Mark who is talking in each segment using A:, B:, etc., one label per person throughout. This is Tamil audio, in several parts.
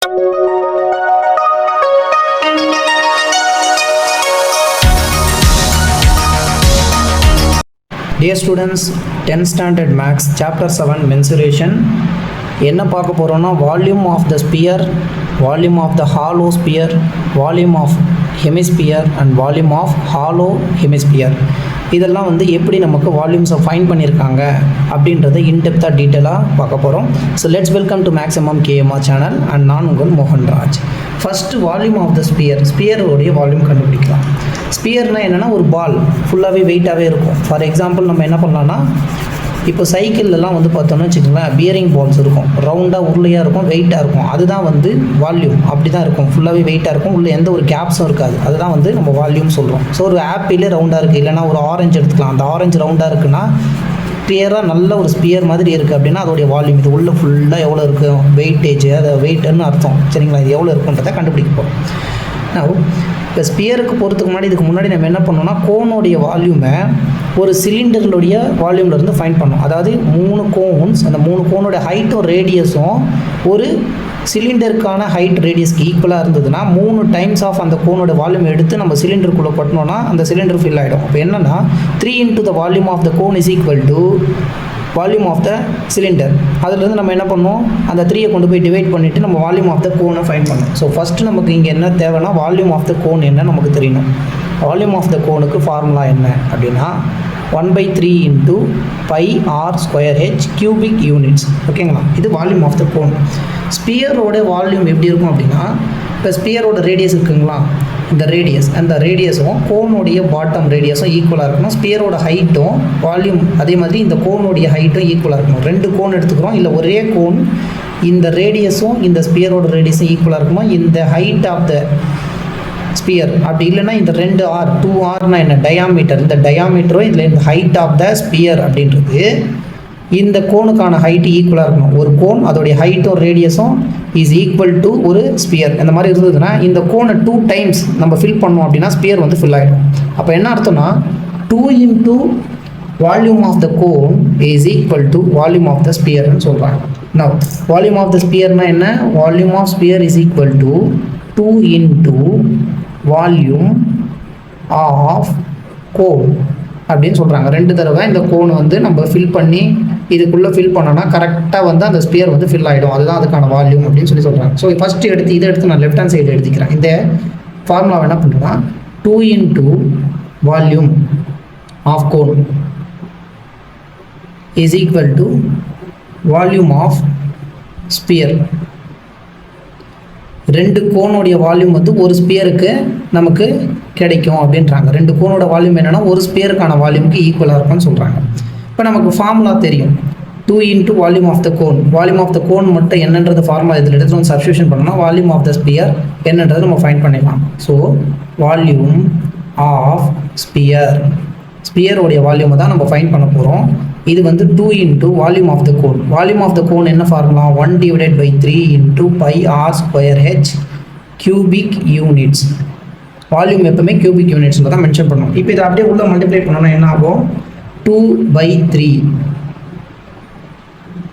A: Dear students, 10th standard maths chapter 7 mensuration என்ன பார்க்க போறோம்னா volume of the sphere, volume of the hollow sphere, volume of hemisphere and volume of hollow hemisphere இதெல்லாம் வந்து எப்படி நமக்கு வால்யூம்ஸை ஃபைண்ட் பண்ணியிருக்காங்க அப்படின்றத இன்டெப்த்தாக டீட்டெயிலாக பார்க்க போகிறோம். So let's welcome to maximum KMR channel and நான் உங்கள் Mohanraj. First volume of the ஸ்பியரோடைய வால்யூம் கண்டுபிடிக்கலாம். ஸ்பியர்னால் என்னென்னா ஒரு பால் ஃபுல்லாகவே வெயிட்டாகவே இருக்கும். ஃபார் எக்ஸாம்பிள் நம்ம என்ன பண்ணலான்னா இப்போ சைக்கிள்லாம் வந்து பார்த்தோம்னா வச்சுக்கோங்களேன், பியரிங் பால்ஸ் இருக்கும், ரவுண்டாக உருளையாக இருக்கும், வெயிட்டாக இருக்கும். அதுதான் வந்து வால்யூம். அப்படி தான் இருக்கும், ஃபுல்லாகவே வெயிட்டாக இருக்கும், உள்ள எந்த ஒரு கேப்ஸும் இருக்காது. அதுதான் வந்து நம்ம வால்யூம் சொல்கிறோம். ஸோ ஒரு ஆப்பிளே ரவுண்டாக இருக்குது, இல்லைனா ஒரு ஆரஞ்சு எடுத்துக்கலாம். அந்த ஆரஞ்சு ரவுண்டாக இருக்குன்னா கிளியராக நல்ல ஒரு ஸ்பியர் மாதிரி இருக்குது அப்படின்னா அதோடைய வால்யூம். இது உள்ள ஃபுல்லாக எவ்வளோ இருக்கும், வெயிட்டேஜ், அதை வெயிட்டுன்னு அர்த்தம். சரிங்களா, இது எவ்வளோ இருக்குன்றதை கண்டுபிடிக்க போகிறோம். நான் இப்போ ஸ்பியருக்கு போகிறதுக்கு முன்னாடி இதுக்கு முன்னாடி நம்ம என்ன பண்ணோம்னா கோனுடைய வால்யூமை ஒரு சிலிண்டருடைய வால்யூம்லேருந்து ஃபைண்ட் பண்ணோம். அதாவது 3 கோன்ஸ், அந்த 3 கோனோட ஹைட்டும் ரேடியஸும் ஒரு சிலிண்டருக்கான ஹைட் ரேடியஸ்க்கு ஈக்குவலாக இருந்ததுன்னா 3 டைம்ஸ் ஆஃப் அந்த கோனோட வால்யூம் எடுத்து நம்ம சிலிண்டருக்குள்ளே கொட்டினோன்னா அந்த சிலிண்டர் ஃபில் ஆகிடும். அப்போ என்னென்னா 3 × the volume of the cone is equal to volume of the cylinder. அதுலேருந்து நம்ம என்ன பண்ணோம், அந்த 3 கொண்டு போய் டிவைட் பண்ணிவிட்டு நம்ம வால்யூம் ஆஃப் த கோனை ஃபைண்ட் பண்ணோம். ஸோ ஃபஸ்ட்டு நமக்கு இங்கே என்ன தேவைன்னா வால்யூம் ஆஃப் த கோன் என்ன நமக்கு தெரியணும். வால்யூம் ஆஃப் த கோனுக்கு ஃபார்முலா என்ன அப்படின்னா 1/3 × πr²h cubic units. ஓகேங்களா, இது வால்யூம் ஆஃப் த கோன். ஸ்பியரோட வால்யூம் எப்படி இருக்கும் அப்படின்னா, இப்போ ஸ்பியரோட ரேடியஸ் இருக்குங்களா, இந்த ரேடியஸ், அந்த ரேடியஸும் கோனுடைய பாட்டம் ரேடியஸும் ஈக்குவலாக இருக்கணும். ஸ்பியரோட ஹைட்டும் வால்யூம் அதே மாதிரி இந்த கோனுடைய ஹைட்டும் ஈக்குவலாக இருக்கணும். 2 கோன் எடுத்துக்கிறோம், இல்லை ஒரே கோன், இந்த ரேடியஸும் இந்த ஸ்பியரோட ரேடியஸும் ஈக்குவலாக இருக்கணும். இந்த ஹைட் ஆஃப் த ஸ்பியர் அப்படி இல்லைன்னா இந்த 2r 2rனா என்ன, டயாமீட்டர், இந்த டயாமீட்டரும் இதில் இந்த ஹைட் ஆஃப் த ஸ்பியர் அப்படின்றது இந்த கோனுக்கான ஹைட்டு ஈக்குவலாக இருக்கணும். ஒரு கோன் அதோடைய ஹைட்டும் ரேடியஸும் இஸ் ஈக்குவல் டு ஒரு ஸ்பியர். இந்த மாதிரி இருந்ததுன்னா இந்த கோனை 2 டைம்ஸ் நம்ம ஃபில் பண்ணோம் அப்படின்னா ஸ்பியர் வந்து ஃபில் ஆகிடும். அப்போ என்ன அர்த்தம்னா 2 × volume of the cone is equal to volume of the ஸ்பியர்னு சொல்கிறாங்க. நவ் வால்யூம் ஆஃப் த ஸ்பியர்னா என்ன, volume of sphere is equal to 2 × volume of cone அப்படின்னு சொல்கிறாங்க. 2 தடவை இந்த கோன் வந்து நம்ம ஃபில் பண்ணி இதுக்குள்ளே ஃபில் பண்ணோன்னா கரெக்டாக வந்து அந்த ஸ்பியர் வந்து ஃபில் ஆகிடும். அதுதான் அதுக்கான வால்யூம் அப்படின்னு சொல்கிறாங்க. ஸோ ஃபஸ்ட்டு இதை எடுத்து நான் லெஃப்ட் ஹேண்ட் சைடு எடுத்துக்கிறேன். இந்த ஃபார்முலா என்ன பண்ணுறேன்னா 2 × volume of cone is equal to volume of sphere. 2 கோனுடைய வால்யூம் வந்து ஒரு ஸ்பியருக்கு நமக்கு கிடைக்கும் அப்படின்றாங்க. 2 கோனோட வால்யூம் என்னென்னா ஒரு ஸ்பியருக்கான வால்யூமுக்கு ஈக்குவலாக இருக்கும்னு சொல்கிறாங்க. இப்போ நமக்கு ஃபார்முலா தெரியும், 2 × volume of the cone. Volume of the cone மட்டும் என்னன்றது ஃபார்முலா இதில் எடுத்து வந்து சப்ஸ்டியூஷன் பண்ணோம்னா வால்யூம் ஆஃப் த ஸ்பியர் என்னன்றது நம்ம ஃபைண்ட் பண்ணிடலாம். ஸோ வால்யூம் ஆஃப் ஸ்பியர், ஸ்பியரோடைய வால்யூமை தான் நம்ம ஃபைண்ட் பண்ண போகிறோம். இது வந்து 2 × volume of the cone. Volume of the cone என்ன formula, 1/3 × πr²h cubic units. Volume எப்பவுமே கியூபிக் யூனிட்ஸில் தான் மென்ஷன் பண்ணணும். இப்போ இதை அப்படியே உள்ள மல்டிப்ளை பண்ணோன்னா என்ன ஆகும், 2/3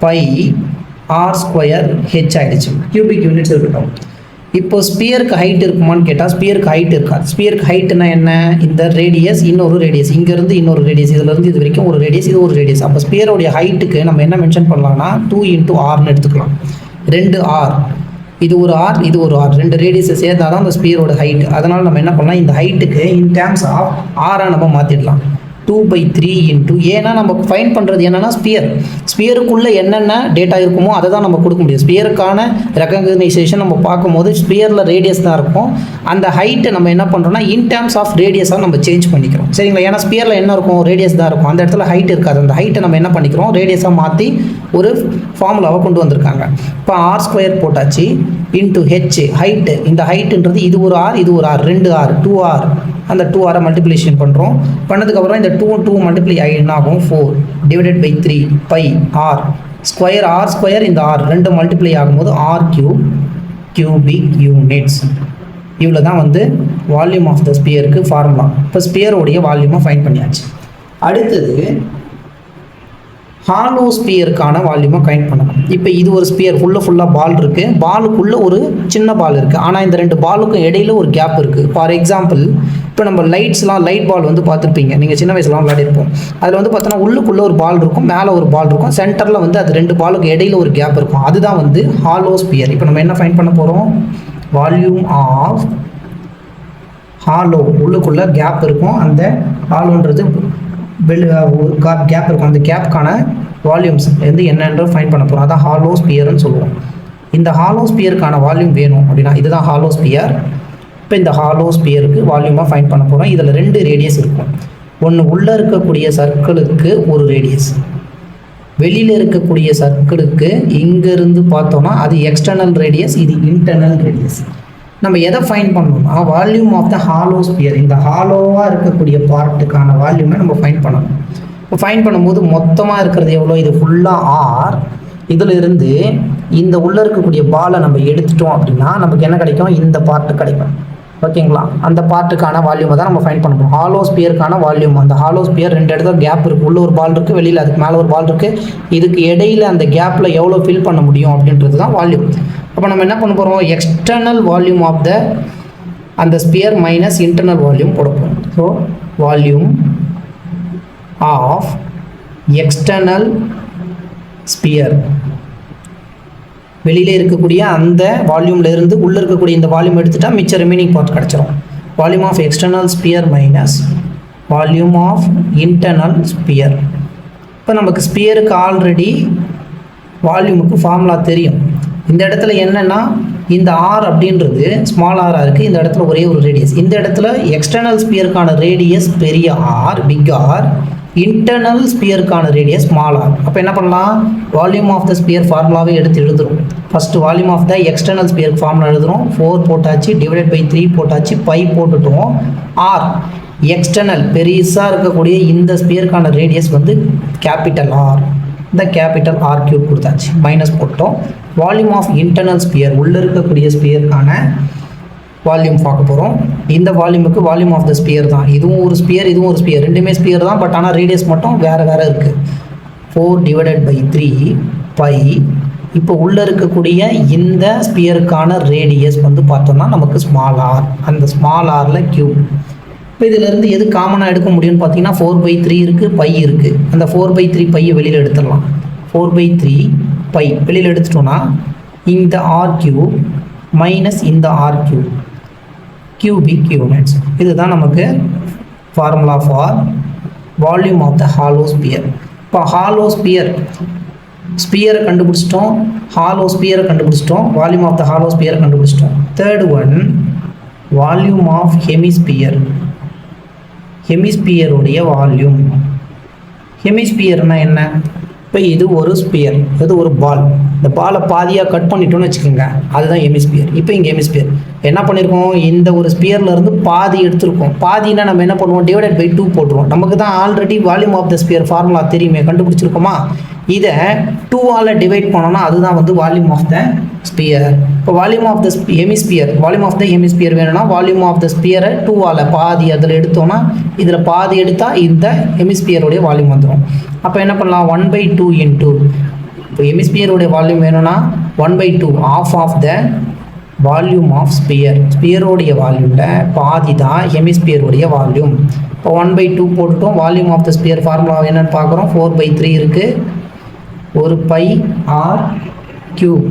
A: πr²h ஆகிடுச்சு. கியூபிக் யூனிட்ஸ் இருக்கட்டும். இப்போ ஸ்பியருக்கு ஹைட் இருக்குமான்னு கேட்டால் ஸ்பியருக்கு ஹைட் இருக்காது. ஸ்பியருக்கு ஹைட்னா என்ன, இந்த ரேடியஸ் இன்னொரு ரேடியஸ், இங்கேருந்து இன்னொரு ரேடியஸ், இதுலேருந்து இது வரைக்கும் ஒரு ரேடியஸ், இது ஒரு ரேடியஸ். அப்போ ஸ்பியரோடைய ஹைட்டுக்கு நம்ம என்ன மென்ஷன் பண்ணலாம்னா 2 × rன்னு எடுத்துக்கலாம். 2r, இது ஒரு r, இது ஒரு r, 2 ரேடியஸை சேர்த்தா தான் அந்த ஸ்பியரோட ஹைட். அதனால் நம்ம என்ன பண்ணலாம், இந்த ஹைட்டுக்கு இன் டேர்ம்ஸ் ஆஃப் r நம்ம மாற்றிடலாம். 2/3 × ஏன்னா நம்ம ஃபைண்ட் பண்ணுறது என்னென்னா ஸ்பியருக்குள்ளே என்னென்ன டேட்டா இருக்குமோ அதை தான் நம்ம கொடுக்க முடியும். ஸ்பியருக்கான ரெகக்னைசேஷன் நம்ம பார்க்கும்போது ஸ்பியரில் ரேடியஸ் தான் இருக்கும். அந்த ஹைட்டை நம்ம என்ன பண்ணுறோம்னா இன் டேர்ம்ஸ் ஆஃப் ரேடியஸாக நம்ம சேஞ்ச் பண்ணிக்கிறோம். சரிங்களா, ஏன்னா ஸ்பியரில் என்ன இருக்கும், ரேடியஸ் தான் இருக்கும். அந்த இடத்துல ஹைட் இருக்காது. அந்த ஹைட்டை நம்ம என்ன பண்ணிக்கிறோம், ரேடியஸாக மாற்றி ஒரு ஃபார்முலாவை கொண்டு வந்திருக்காங்க. இப்போ r² போட்டாச்சு × h ஹைட்டு. இந்த ஹைட்டுன்றது இது ஒரு r, இது ஒரு r, 2r 2r. அந்த 2r மல்டிப்ளிகேஷன் பண்ணுறோம். பண்ணதுக்கப்புறம் இந்த 2 2 மல்டிப்ளை என்ன ஆகும், 4/3 πr², r² இந்த r 2 மல்டிப்ளை ஆகும்போது r³ cubic units. இவ்வளோ தான் வந்து வால்யூம் ஆஃப் த ஸ்பியருக்கு ஃபார்முலா. இப்போ ஸ்பியரோடைய வால்யூமை ஃபைண்ட் பண்ணியாச்சு. அடுத்தது ஹாலோ ஸ்பியருக்கான வால்யூமை கைண்ட் பண்ணணும். இப்போ இது ஒரு ஸ்பியர் ஃபுல்லாக பால் இருக்குது, பாலுக்குள்ளே ஒரு சின்ன பால் இருக்குது, ஆனால் இந்த ரெண்டு பாலுக்கும் இடையில ஒரு கேப் இருக்குது. ஃபார் எக்ஸாம்பிள் இப்போ நம்ம லைட் பால் வந்து பார்த்துருப்பீங்க, நீங்கள் சின்ன வயசுலாம் விளையாடிருப்போம். அதில் வந்து பார்த்தோன்னா உள்ளுக்குள்ளே ஒரு பால் இருக்கும், மேலே ஒரு பால் இருக்கும், சென்டரில் வந்து அது ரெண்டு பாலுக்கு இடையில ஒரு கேப் இருக்கும், அதுதான் வந்து ஹாலோ ஸ்பியர். இப்போ நம்ம என்ன ஃபைண்ட் பண்ண போகிறோம்? வால்யூம் ஆஃப் ஹாலோ, உள்ளுக்குள்ளே கேப் இருக்கும், அந்த ஹாலோன்றது ஒரு கேப் இருக்கும், அந்த கேப்புக்கான வால்யூம்ஸ் வந்து என்னென்று ஃபைண்ட் பண்ண போகிறோம், அதான் ஹாலோ ஸ்பியர்னு சொல்லுவோம். இந்த ஹாலோ ஸ்பியருக்கான வால்யூம் வேணும் அப்படின்னா இதுதான் ஹாலோ ஸ்பியர். இப்போ இந்த ஹாலோ ஸ்பியருக்கு வால்யூமாக ஃபைண்ட் பண்ண போகிறோம். இதில் ரெண்டு ரேடியஸ் இருக்கும், ஒன்று உள்ளே இருக்கக்கூடிய சர்க்கிளுக்கு ஒரு ரேடியஸ், வெளியில் இருக்கக்கூடிய சர்க்கிளுக்கு இங்கேருந்து பார்த்தோன்னா அது எக்ஸ்டர்னல் ரேடியஸ், இது இன்டர்னல் ரேடியஸ். நம்ம எதை ஃபைண்ட் பண்ணணும்னா volume of the hollow sphere, இந்த ஹாலோவாக இருக்கக்கூடிய பார்ட்டுக்கான வால்யூமை நம்ம ஃபைண்ட் பண்ணணும். இப்போ ஃபைண்ட் பண்ணும்போது மொத்தமாக இருக்கிறது எவ்வளோ? இது ஃபுல்லாக ஆர். இதில் இருந்து இந்த உள்ளே இருக்கக்கூடிய பாலை நம்ம எடுத்துட்டோம் அப்படின்னா நமக்கு என்ன கிடைக்கும்? இந்த பார்ட்டு கிடைக்கும். ஓகேங்களா? அந்த பார்ட்டுக்கான வால்யூமை தான் நம்ம ஃபைண்ட் பண்ண போகிறோம். ஹாலோ ஸ்பியருக்கான வால்யூம், அந்த ஹாலோ ஸ்பியர் ரெண்டு இடத்துல கேப் இருக்குது, உள்ள ஒரு பால் இருக்குது, வெளியில் அதுக்கு மேலே ஒரு பால் இருக்குது, இதுக்கு இடையில அந்த கேப்பில் எவ்வளோ ஃபில் பண்ண முடியும் அப்படின்றது தான் வால்யூம். அப்போ நம்ம என்ன பண்ண போகிறோம்? எக்ஸ்டர்னல் வால்யூம் ஆஃப் த அந்த ஸ்பியர் மைனஸ் இன்டர்னல் வால்யூம் போட போகிறோம். So volume of external sphere, வெளியில் இருக்கக்கூடிய அந்த வால்யூமில் இருந்து உள்ளே இருக்கக்கூடிய இந்த வால்யூம் எடுத்துட்டா மிச்சம் ரிமைனிங் பார்ட் கிடச்சிரும். Volume of external sphere minus volume of internal sphere. இப்போ நமக்கு ஸ்பியருக்கு ஆல்ரெடி வால்யூமுக்கு ஃபார்முலா தெரியும். இந்த இடத்துல என்னென்னா இந்த ஆர் அப்படின்றது ஸ்மால் ஆராக இருக்குது, இந்த இடத்துல ஒரே ஒரு ரேடியஸ், இந்த இடத்துல எக்ஸ்டர்னல் ஸ்பியருக்கான ரேடியஸ் பெரிய ஆர் பிக் ஆர், இன்டர்னல் ஸ்பியருக்கான ரேடியஸ் ஸ்மால் ஆர். அப்போ என்ன பண்ணலாம்? வால்யூம் ஆஃப் த ஸ்பியர் ஃபார்முலாவே எடுத்து எழுதுறோம். First volume of the external ஸ்பியருக்கு ஃபார்முலா எழுதுகிறோம். 4 போட்டாச்சு, டிவைடட் பை 3 போட்டாச்சு, பை போட்டுட்டோம். ஆர் எக்ஸ்டர்னல் பெருசாக இருக்கக்கூடிய இந்த ஸ்பியருக்கான ரேடியஸ் வந்து கேபிட்டல் ஆர், இந்த கேபிட்டல் ஆர் கியூப் கொடுத்தாச்சு, மைனஸ் போட்டோம். வால்யூம் ஆஃப் இன்டர்னல் ஸ்பியர், உள்ளே இருக்கக்கூடிய ஸ்பியருக்கான வால்யூம் பார்க்க போகிறோம். இந்த வால்யூமுக்கு வால்யூம் ஆஃப் த ஸ்பியர் தான், இதுவும் ஒரு ஸ்பியர் இதுவும் ஒரு ஸ்பியர், ரெண்டுமே ஸ்பியர் தான், பட் ஆனால் ரேடியஸ் மட்டும் வேறு வேறு இருக்குது. 4 டிவைடட் பை 3 பை. இப்போ உள்ளே இருக்கக்கூடிய இந்த ஸ்பியருக்கான ரேடியஸ் வந்து பார்த்தோம்னா நமக்கு ஸ்மால் ஆர், அந்த ஸ்மால் ஆரில் கியூப். இப்போ இதிலேருந்து எது காமனாக எடுக்க முடியும்னு பார்த்தீங்கன்னா 4/3 இருக்குது, பை இருக்குது, அந்த 4/3 பையை வெளியில் எடுத்துடலாம். 4/3 பை வெளியில் எடுத்துட்டோன்னா இந்த ஆர் கியூப் மைனஸ் இந்த ஆர் கியூப், கியூபிக் யூனிட்ஸ். இதுதான் நமக்கு formula for volume of the hollow sphere. இப்போ ஹாலோ ஸ்பியரை கண்டுபிடிச்சிட்டோம், ஹாலோ ஸ்பியரை கண்டுபிடிச்சிட்டோம், வால்யூம் ஆஃப் த ஹாலோ ஸ்பியரை கண்டுபிடிச்சிட்டோம். Third one volume of hemisphere, ஹெமிஸ்பியருடைய வால்யூம். ஹெமிஸ்பியர்னா என்ன? இப்போ இது ஒரு ஸ்பியர், இது ஒரு பால், இந்த பாலை பாதியாக கட் பண்ணிட்டோன்னு வச்சுக்கோங்க, அதுதான் ஹெமிஸ்பியர். இப்போ இங்கே ஹெமிஸ்பியர் என்ன பண்ணியிருக்கோம்? இந்த ஒரு ஸ்பியர்லேருந்து பாதி எடுத்திருக்கோம். பாதினா நம்ம என்ன பண்ணுவோம்? டிவைடட் பை 2 போட்டுருவோம். நமக்கு தான் already volume of the sphere formula தெரியுமே, கண்டுபிடிச்சிருக்கோமா? இதை 2ஆல் டிவைட் பண்ணோன்னா அதுதான் வந்து வால்யூம் ஆஃப் த ஸ்பியர். இப்போ volume of the hemisphere, volume of the hemisphere வேணும்னா வால்யூம் ஆஃப் த ஸ்பியரை 2ஆல் பாதி அதில் எடுத்தோன்னா இதில் பாதி எடுத்தால் இந்த ஹெமிஸ்பியருடைய வால்யூம் வந்துடும். அப்போ என்ன பண்ணலாம்? 1/2 இன்டூ, இப்போ ஹெமிஸ்பியருடைய வால்யூம் வேணும்னா 1/2 of the volume of sphere, ஸ்பியருடைய வால்யூமில் பாதி தான் ஹெமிஸ்பியருடைய வால்யூம். இப்போ 1/2 போட்டுட்டோம். Volume of the sphere formula என்னென்னு பார்க்குறோம். 4/3 இருக்குது, ஒரு பை ஆர் கியூப்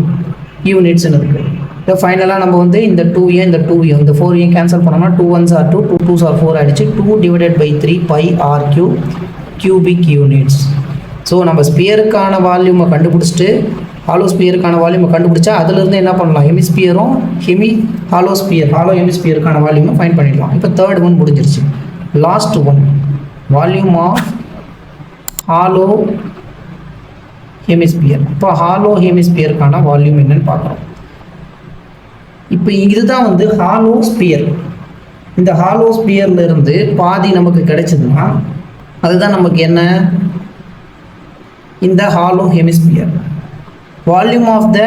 A: யூனிட்ஸ்னு இருக்குது. இப்போ ஃபைனலாக நம்ம வந்து இந்த 2a இந்த 2a இந்த 4a கேன்சல் பண்ணோம்னா 2 1s are 2, 2 2s are 4 ஆகிடுச்சு. 2 divided by 3 pi R cube cubic units. So நம்ம ஸ்பியருக்கான வால்யூமை கண்டுபிடிச்சிட்டு ஹாலோ ஸ்பியருக்கான வால்யூமை கண்டுபிடிச்சா அதிலிருந்து என்ன பண்ணலாம்? ஹெமிஸ்பியரும் ஹாலோ ஹெமிஸ்பியருக்கான வால்யூமை ஃபைண்ட் பண்ணிடலாம். இப்போ தேர்ட் ஒன் முடிஞ்சிருச்சு. Last one volume of hollow hemisphere. இப்போ ஹாலோ ஹெமிஸ்பியருக்கான வால்யூம் என்னன்னு பார்க்குறோம். இப்போ இதுதான் வந்து ஹாலோ ஸ்பியர். இந்த ஹாலோ ஸ்பியர்ல இருந்து பாதி நமக்கு கிடைச்சதுன்னா அதுதான் நமக்கு என்ன? இந்த hollow hemisphere. Volume of the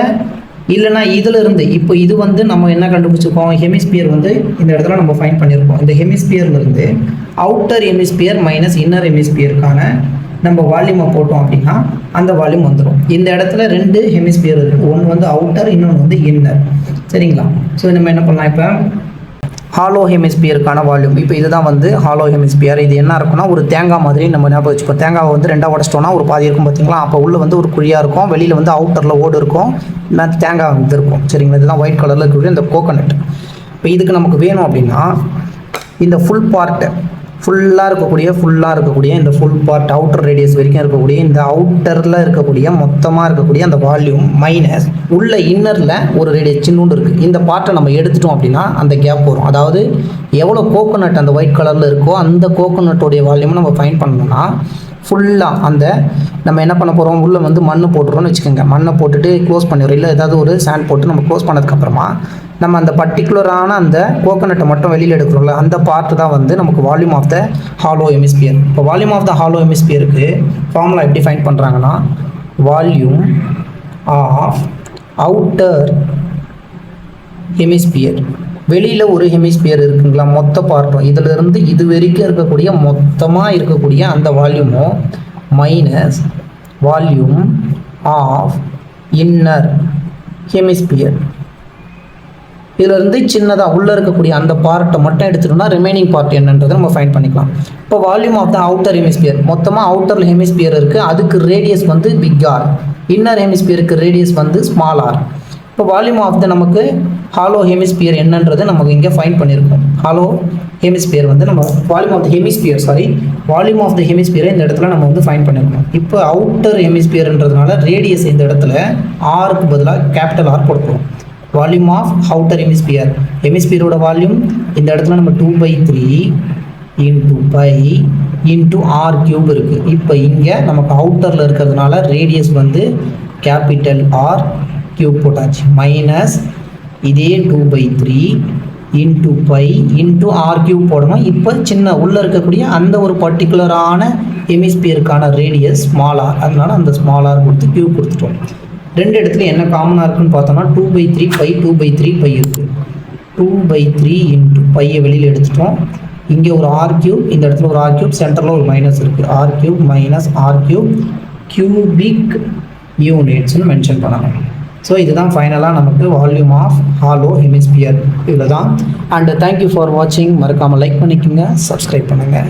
A: இல்லைனா இதில் இருந்து இப்போ இது வந்து நம்ம என்ன கண்டுபிடிச்சிருக்கோம்? ஹெமிஸ்பியர் வந்து இந்த இடத்துல நம்ம ஃபைண்ட் பண்ணியிருக்கோம். இந்த ஹெமிஸ்பியர்லேருந்து அவுட்டர் ஹெமிஸ்பியர் மைனஸ் இன்னர் ஹெமிஸ்பியருக்கான நம்ம வால்யூமை போட்டோம் அப்படின்னா அந்த வால்யூம் வந்துடும். இந்த இடத்துல 2 ஹெமிஸ்பியர் இருக்குது. ஒன்று வந்து அவுட்டர், இன்னொன்று வந்து இன்னர். சரிங்களா? ஸோ நம்ம என்ன பண்ணலாம், இப்போ ஹாலோ ஹெமிஸ்பியருக்கான வால்யூம். இப்போ இதுதான் வந்து ஹாலோ ஹெமிஸ்பியர். இது என்ன இருக்குன்னா ஒரு தேங்காய் மாதிரி நம்ம ஞாபகம் வச்சுப்போம். தேங்காவை வந்து 2ஆக உடச்சிட்டோம்னா ஒரு பாதி இருக்கும் பார்த்தீங்களா? அப்போ உள்ள வந்து ஒரு குழியாக இருக்கும், வெளியில் வந்து அவுட்டரில் ஓடு இருக்கும், தேங்காய் வந்து இருக்கும். சரிங்களா? இதுதான் ஒயிட் கலரில் இருக்கக்கூடிய இந்த கோகோனட். இப்போ இதுக்கு நமக்கு வேணும் அப்படின்னா இந்த ஃபுல் பார்ட்டு ஃபுல்லாக இருக்கக்கூடிய இந்த ஃபுல் பார்ட் அவுட்டர் ரேடியஸ் வரைக்கும் இருக்கக்கூடிய இந்த அவுட்டரில் இருக்கக்கூடிய மொத்தமாக இருக்கக்கூடிய அந்த வால்யூம் மைனஸ் உள்ள இன்னரில் ஒரு ரேடியஸ் சின்னூண்டு இருக்குது. இந்த பார்ட்டை நம்ம எடுத்துட்டோம் அப்படின்னா அந்த கேப் வரும். அதாவது எவ்வளோ கோகோனட் அந்த ஒயிட் கலரில் இருக்கோ அந்த கோகோனட்டோடைய வால்யூமை நம்ம ஃபைண்ட் பண்ணணும்னா ஃபுல்லாக அந்த நம்ம என்ன பண்ண போகிறோம், உள்ளே வந்து மண் போட்டுறோம்னு வச்சுக்கோங்க. மண்ணை போட்டுட்டு க்ளோஸ் பண்ணிடுறோம், இல்லை ஏதாவது ஒரு சாண்ட் போட்டு நம்ம க்ளோஸ் பண்ணதுக்கப்புறமா நம்ம அந்த பர்டிகுலரான அந்த கோகோனட்டை மட்டும் வெளியில் எடுக்கிறோம்ல, அந்த பார்ட்டு தான் வந்து நமக்கு volume of the hollow hemisphere. இப்போ வால்யூம் ஆஃப் த ஹாலோ ஹெமிஸ்பியருக்கு ஃபார்முலா எப்படி ஃபைண்ட் பண்ணுறாங்கன்னா வால்யூம் ஆஃப் அவுட்டர் ஹெமிஸ்பியர். வெளியில் ஒரு ஹெமிஸ்பியர் இருக்குங்களா, மொத்த பார்ட்டும் இதிலிருந்து இது வரைக்கும் இருக்கக்கூடிய மொத்தமாக இருக்கக்கூடிய அந்த வால்யூமும் minus volume of inner hemisphere. இதிலிருந்து சின்னதாக உள்ளே இருக்கக்கூடிய அந்த பார்ட்டை மட்டும் எடுத்துட்டோம்னா ரிமைனிங் பார்ட் என்னன்றதை நம்ம ஃபைண்ட் பண்ணிக்கலாம். இப்போ volume of the outer hemisphere, மொத்தமாக அவுட்டர் ஹெமிஸ்பியர் இருக்குது, அதுக்கு ரேடியஸ் வந்து பிக் ஆர், இன்னர் ஹெமிஸ்பியருக்கு ரேடியஸ் வந்து ஸ்மால் ஆர். இப்போ வால்யூம் ஆஃப் த நமக்கு ஹாலோ ஹெமிஸ்பியர் என்னன்றது நமக்கு இங்கே ஃபைண்ட் பண்ணியிருக்கோம். ஹாலோ ஹெமிஸ்பியர் வந்து நம்ம volume of the hemisphere volume of the ஹெமிஸ்பியரை இந்த இடத்துல நம்ம வந்து ஃபைண்ட் பண்ணியிருக்கோம். இப்போ அவுட்டர் ஹெமிஸ்பியர்ன்றதுனால ரேடியஸ் இந்த இடத்துல ஆருக்கு பதிலாக கேபிட்டல் ஆர் கொடுப்போம். வால்யூம் ஆஃப் அவுட்டர் ஹெமிஸ்பியர், ஹெமிஸ்பியரோட வால்யூம் இந்த இடத்துல நம்ம 2/3 into pi into R cube இருக்குது. இப்போ இங்கே நமக்கு அவுட்டரில் இருக்கிறதுனால ரேடியஸ் வந்து கேபிட்டல் ஆர் கியூப் போட்டாச்சு, மைனஸ் இதே 2/3 into pi into R cube போடணும். இப்போ சின்ன உள்ளே இருக்கக்கூடிய அந்த ஒரு பர்டிகுலரான ஹெமிஸ்பியருக்கான ரேடியஸ் ஸ்மால் ஆர், அதனால அந்த ஸ்மால் ஆர் கொடுத்து கியூப் கொடுத்துட்டோம். ரெண்டு இடத்துல என்ன காமனாக இருக்குன்னு பார்த்தோம்னா 2/3 பை 2/3 பை இருக்குது. 2/3 இன்ட்டு பையை வெளியில் எடுத்துட்டோம். இங்கே ஒரு ஆர் கியூப், இந்த இடத்துல ஒரு ஆர் கியூப், சென்டரில் ஒரு மைனஸ் இருக்குது. R cube minus R cube cubic யூனிட்ஸ்னு மென்ஷன் பண்ணணும். ஸோ இதுதான் ஃபைனலாக நமக்கு வால்யூம் ஆஃப் ஹாலோ ஹெமிஸ்பியர். இவ்வளோ தான். அண்ட் தேங்க்யூ ஃபார் வாட்சிங். மறக்காமல் லைக் பண்ணிக்கோங்க, சப்ஸ்கிரைப் பண்ணுங்கள்.